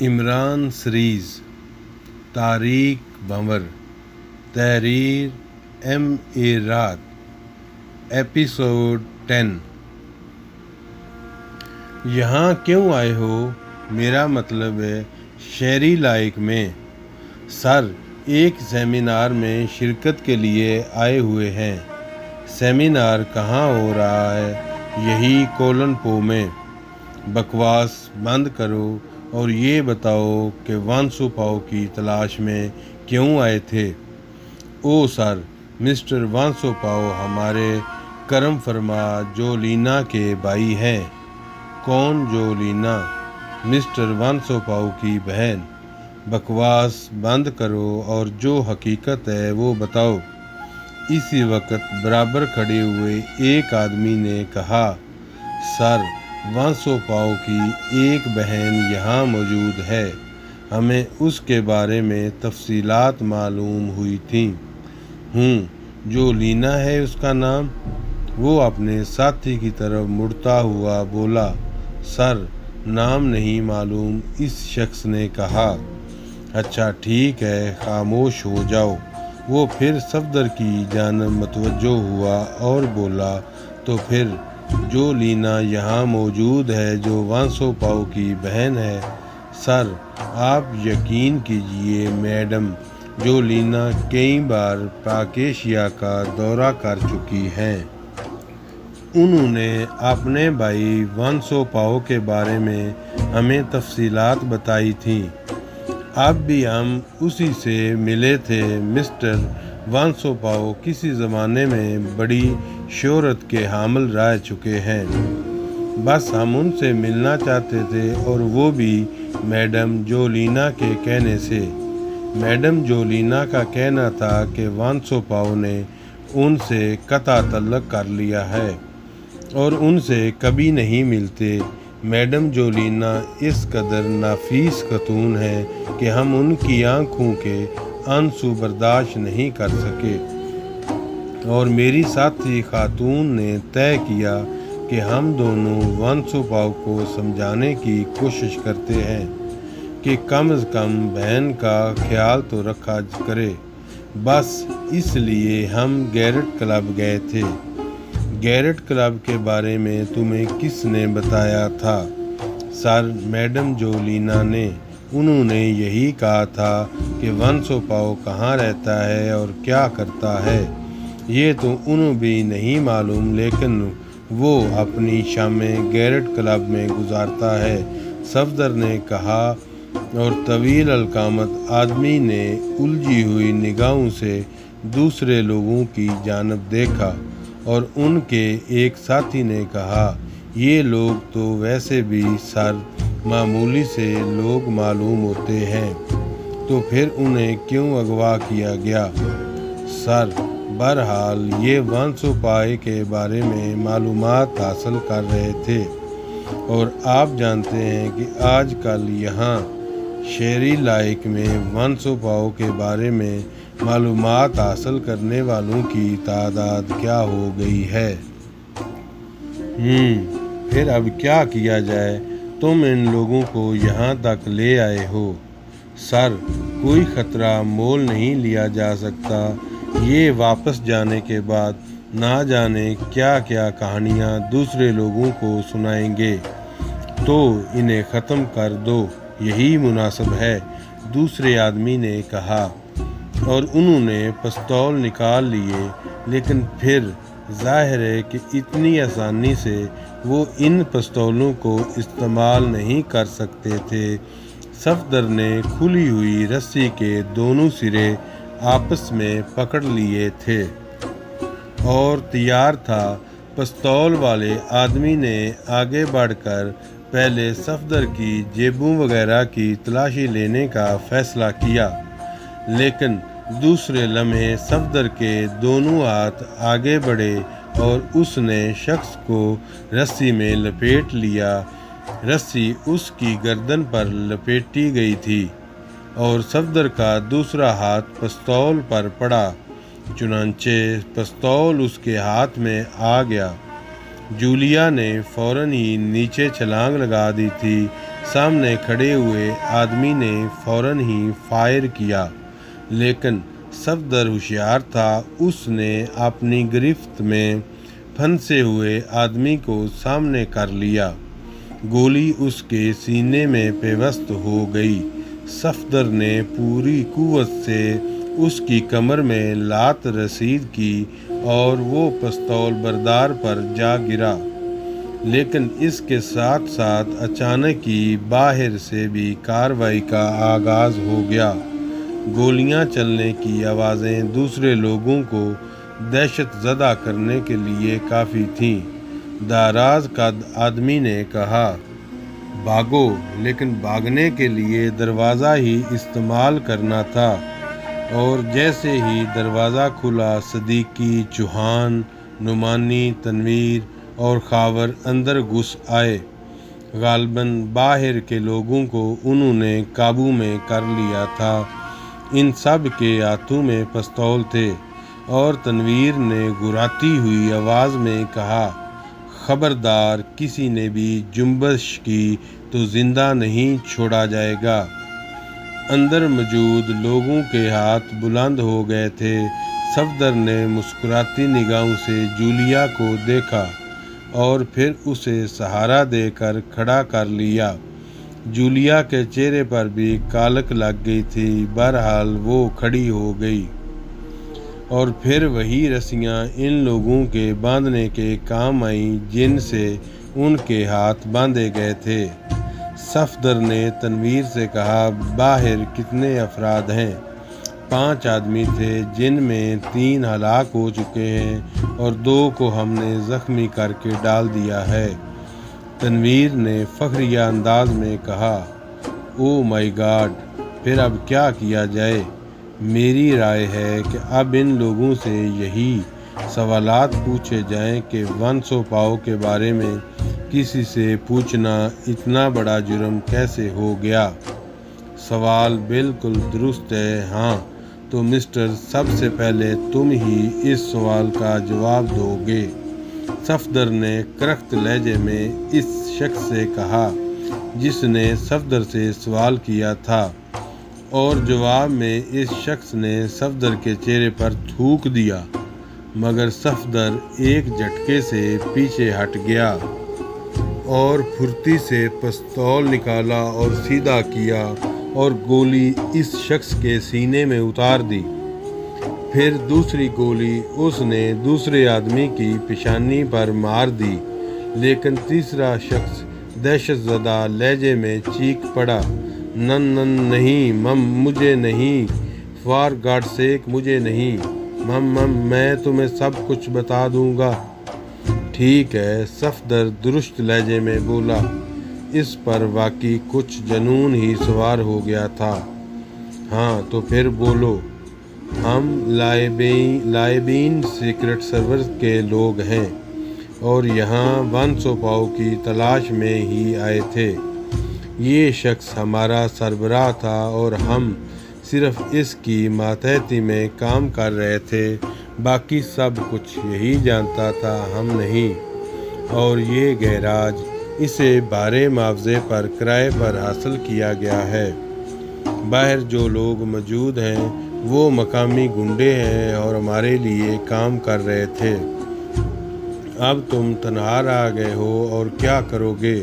Imran series Tariq بھنور، تحریر M.A. رات، episode 10۔ یہاں کیوں آئے ہو؟ میرا مطلب ہے شہری لائق میں۔ سر، ایک سیمینار میں شرکت کے لیے آئے ہوئے ہیں۔ سیمینار کہاں ہو رہا ہے؟ یہی کولمبو میں۔ بکواس بند کرو اور یہ بتاؤ کہ وانسو پاؤ کی تلاش میں کیوں آئے تھے؟ او سر، مسٹر وانسو پاؤ ہمارے کرم فرما جولینا کے بھائی ہیں۔ کون جولینا؟ مسٹر وانسو پاؤ کی بہن۔ بکواس بند کرو اور جو حقیقت ہے وہ بتاؤ۔ اسی وقت برابر کھڑے ہوئے ایک آدمی نے کہا، سر، وانسو پاؤ کی ایک بہن یہاں موجود ہے۔ ہمیں اس کے بارے میں تفصیلات معلوم ہوئی تھیں۔ جولینا ہے اس کا نام؟ وہ اپنے ساتھی کی طرف مڑتا ہوا بولا۔ سر، نام نہیں معلوم، اس شخص نے کہا۔ اچھا ٹھیک ہے، خاموش ہو جاؤ۔ وہ پھر صفدر کی جانب متوجہ ہوا اور بولا، تو پھر جولینا یہاں موجود ہے جو وانسو پاؤ کی بہن ہے؟ سر، آپ یقین کیجئے میڈم، جولینا کئی بار پاک ایشیا کا دورہ کر چکی ہیں۔ انہوں نے اپنے بھائی وانسو پاؤ کے بارے میں ہمیں تفصیلات بتائی تھیں۔ اب بھی ہم اسی سے ملے تھے۔ مسٹر وانسو پاؤ کسی زمانے میں بڑی شہرت کے حامل رہ چکے ہیں۔ بس ہم ان سے ملنا چاہتے تھے، اور وہ بھی میڈم جولینا کے کہنے سے۔ میڈم جولینا کا کہنا تھا کہ وانسو پاؤ نے ان سے قطع تعلق کر لیا ہے اور ان سے کبھی نہیں ملتے۔ میڈم جولینا اس قدر نافیس خاتون ہے کہ ہم ان کی آنکھوں کے آنسو برداشت نہیں کر سکے، اور میری ساتھی خاتون نے طے کیا کہ ہم دونوں وانسو پاؤ کو سمجھانے کی کوشش کرتے ہیں کہ کم از کم بہن کا خیال تو رکھا کرے۔ بس اس لیے ہم گیرٹ کلب گئے تھے۔ گیرٹ کلب کے بارے میں تمہیں کس نے بتایا تھا؟ سر، میڈم جولینا نے۔ انہوں نے یہی کہا تھا کہ وانسو پاؤ کہاں رہتا ہے اور کیا کرتا ہے، یہ تو انہیں بھی نہیں معلوم، لیکن وہ اپنی شامیں گیرٹ کلب میں گزارتا ہے، صفدر نے کہا، اور طویل القامت آدمی نے الجھی ہوئی نگاہوں سے دوسرے لوگوں کی جانب دیکھا، اور ان کے ایک ساتھی نے کہا، یہ لوگ تو ویسے بھی سر معمولی سے لوگ معلوم ہوتے ہیں، تو پھر انہیں کیوں اغوا کیا گیا؟ سر، بہرحال یہ وانسو پاؤ کے بارے میں معلومات حاصل کر رہے تھے، اور آپ جانتے ہیں کہ آج کل یہاں شہری لائق میں وانسو پاؤ کے بارے میں معلومات حاصل کرنے والوں کی تعداد کیا ہو گئی ہے۔ پھر اب کیا کیا جائے؟ تم ان لوگوں کو یہاں تک لے آئے ہو۔ سر، کوئی خطرہ مول نہیں لیا جا سکتا۔ یہ واپس جانے کے بعد نہ جانے کیا کیا کہانیاں دوسرے لوگوں کو سنائیں گے، تو انہیں ختم کر دو، یہی مناسب ہے، دوسرے آدمی نے کہا، اور انہوں نے پستول نکال لیے، لیکن پھر ظاہر ہے کہ اتنی آسانی سے وہ ان پستولوں کو استعمال نہیں کر سکتے تھے۔ صفدر نے کھلی ہوئی رسی کے دونوں سرے آپس میں پکڑ لیے تھے اور تیار تھا۔ پستول والے آدمی نے آگے بڑھ کر پہلے صفدر کی جیبوں وغیرہ کی تلاشی لینے کا فیصلہ کیا، لیکن دوسرے لمحے صفدر کے دونوں ہاتھ آگے بڑھے اور اس نے شخص کو رسی میں لپیٹ لیا۔ رسی اس کی گردن پر لپیٹی گئی تھی، اور صفدر کا دوسرا ہاتھ پستول پر پڑا، چنانچہ پستول اس کے ہاتھ میں آ گیا۔ جولیا نے فوراً ہی نیچے چھلانگ لگا دی تھی، सामने खड़े हुए आदमी ने फौरन ही फायर किया, लेकिन सफदर होशियार था। उसने अपनी गिरफ्त में फंसे हुए आदमी को सामने कर लिया। गोली उसके सीने में पेवस्त हो गई। सफदर ने पूरी कुव्वत से उसकी कमर में लात रसीद की और वो पिस्तौल बरदार पर जा गिरा। लेकिन इसके साथ साथ अचानक ही बाहर से भी कार्रवाई का आगाज़ हो गया। गोलियां चलने की आवाज़ें दूसरे लोगों को दहशत ज़दा करने के लिए काफ़ी थीं। दाराज का आदमी ने कहा, भागो, लेकिन भागने के लिए दरवाज़ा ही इस्तेमाल करना था। और जैसे ही दरवाज़ा खुला, सदीकी, चौहान, नुमानी, तनवीर और खावर अंदर घुस आए। गालबन बाहर के लोगों को उन्होंने काबू में कर लिया था। इन सब के हाथों में पिस्तौल थे और तनवीर ने गुर्राती हुई आवाज़ में कहा, खबरदार, किसी ने भी जुम्बश की तो जिंदा नहीं छोड़ा जाएगा। अंदर मौजूद लोगों के हाथ बुलंद हो गए थे। सफदर ने मुस्कुराती निगाहों से जूलिया को देखा और फिर उसे सहारा देकर खड़ा कर लिया। जूलिया के चेहरे पर भी कालक लग गई थी। बहरहाल वो खड़ी हो गई और फिर वही रस्सियाँ इन लोगों के बांधने के काम आईं जिनसे उनके हाथ बांधे गए थे। सफदर ने तनवीर से कहा, बाहर कितने अफराद हैं? 5 आदमी थे, जिनमें 3 हलाक हो चुके हैं और 2 को हमने ज़ख्मी करके डाल दिया है। तनवीर ने फखरिया अंदाज में कहा, ओ माय गॉड, फिर अब क्या किया जाए? मेरी राय है कि अब इन लोगों से यही सवालात पूछे जाएं कि वंसो पाओ के बारे में किसी से पूछना इतना बड़ा जुर्म कैसे हो गया। सवाल बिल्कुल दुरुस्त है। हाँ, तो मिस्टर, सबसे पहले तुम ही इस सवाल का जवाब दोगे। सफदर ने करख्त लहजे में इस शख्स से कहा जिसने सफदर से सवाल किया था, और जवाब में इस शख्स ने सफदर के चेहरे पर थूक दिया, मगर सफदर एक झटके से पीछे हट गया और फुर्ती से पिस्तौल निकाला और सीधा किया और गोली इस शख्स के सीने में उतार दी। फिर दूसरी गोली उसने दूसरे आदमी की पेशानी पर मार दी, लेकिन तीसरा शख्स दहशतज़दा लहजे में चीख पड़ा, नन नन नहीं मम, मुझे नहीं, फॉर गॉड सेक मुझे नहीं, मम मैं तुम्हें सब कुछ बता दूंगा। ठीक है, सफदर दुरुस्त लहजे में बोला। इस पर वाकई कुछ जुनून ही सवार हो गया था। हाँ, तो फिर बोलो। हम लाइबीन सीक्रेट सर्विस के लोग हैं और यहाँ वंसो पाओ की तलाश में ही आए थे। ये शख्स हमारा सरबराह था और हम सिर्फ इसकी मातहती में काम कर रहे थे। बाकी सब कुछ यही जानता था, हम नहीं। और ये गैराज इसे भारे मुआवजे पर किराए पर हासिल किया गया है। बाहर जो लोग मौजूद हैं वो मकामी गुंडे हैं और हमारे लिए काम कर रहे थे। अब तुम तन्हा आ गए हो और क्या करोगे?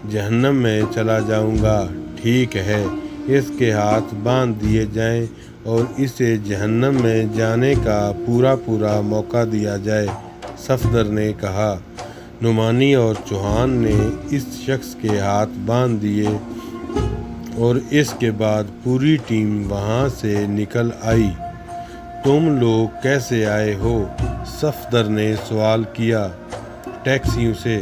जहन्नम में चला जाऊंगा। ठीक है, इसके हाथ बांध दिए जाएं और इसे जहन्नम में जाने का पूरा मौका दिया जाए, सफदर ने कहा। नुमानी और चौहान ने इस शख्स के हाथ बांध दिए और इसके बाद पूरी टीम वहाँ से निकल आई। तुम लोग कैसे आए हो? सफदर ने सवाल किया टैक्सियों से।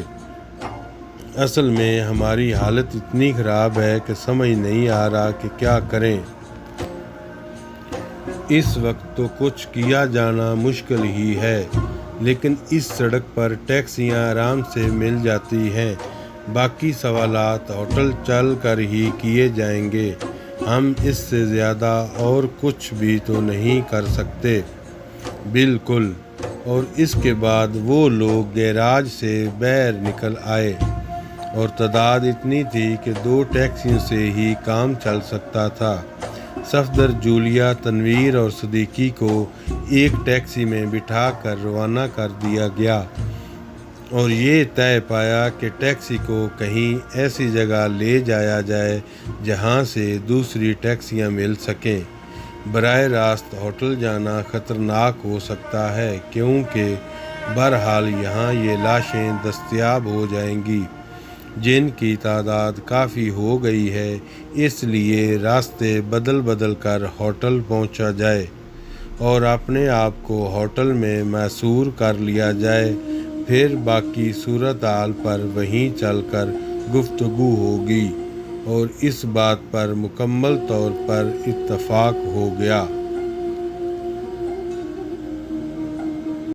असल में हमारी हालत इतनी ख़राब है कि समझ नहीं आ रहा कि क्या करें। इस वक्त तो कुछ किया जाना मुश्किल ही है, लेकिन इस सड़क पर टैक्सियां आराम से मिल जाती हैं। बाकी सवालात होटल चल कर ही किए जाएंगे। हम इससे ज़्यादा और कुछ भी तो नहीं कर सकते। बिल्कुल। और इसके बाद वो लोग गैराज से बाहर निकल आए और तादाद इतनी थी कि 2 टैक्सियों से ही काम चल सकता था। सफदर, जूलिया, तनवीर और सदीकी को एक टैक्सी में बिठा कर रवाना कर दिया गया और ये तय पाया कि टैक्सी को कहीं ऐसी जगह ले जाया जाए जहां से दूसरी टैक्सियां मिल सकें। बराह रास्त होटल जाना ख़तरनाक हो सकता है क्योंकि बहरहाल यहाँ ये लाशें दस्तयाब हो जाएंगी जिनकी तादाद काफ़ी हो गई है, इसलिए रास्ते बदल बदल कर होटल पहुँचा जाए और अपने आप को होटल में मैसूर कर लिया जाए। फिर बाकी सूरत हाल पर वहीं चलकर गुफ्तगू होगी और इस बात पर मुकम्मल तौर पर इत्तफाक हो गया।